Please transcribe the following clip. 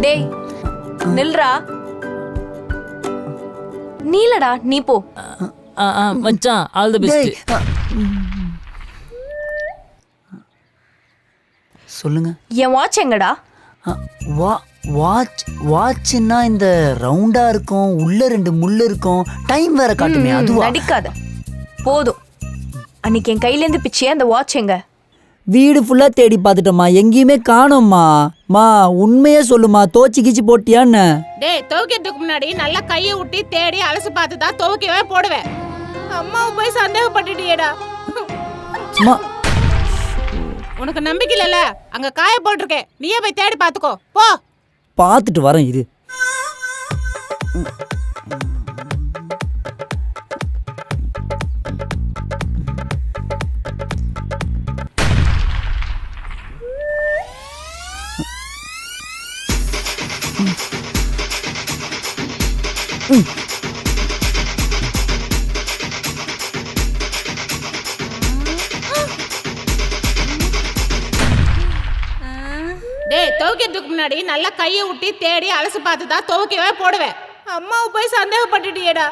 டேய் நில்றா. நீலடா நீ போ. மச்சான் ஆல் தி பெஸ்ட். சொல்லுங்க. என் வாட்ச் எங்கடா? வாட்ச்னா இந்த ரவுண்டா இருக்கும், உள்ள 2 முள்ளு இருக்கும், டைம் வேற காட்டுமே அதுவா? நடிக்காத போதும். அன்னைக்கு என் கையில இருந்து பிச்சியே அந்த வாட்ச் எங்க? வீடு ஃபுல்லா தேடி பார்த்துட்டோம்மா, எங்கேயுமே காணோம்மா. மா உண்மையே சொல்லுமா, தோச்சி கீச்சி போட்டியான்னு? டேய் துவைக்கிறதுக்கு முன்னாடி நல்லா கையை விட்டு தேடி அலசி பார்த்து தான் துவைக்கவே போடுவேன். அம்மாவை போய் சந்தேகப்பட்டுட்டியேடா. உனக்கு நம்பிக்கை இல்லைல்ல, அங்க காய போட்டிருக்கேன், நீயே போய் தேடி பார்த்துக்கோ போ. பார்த்துட்டு வரேன் இரு. டேய் துவைக்கிறதுக்கு முன்னாடி நல்லா கையை விட்டு தேடி அலசி பார்த்து தான் துவைக்கவே போடுவேன். அம்மாவை போய் சந்தேகப்பட்டுட்டியேடா.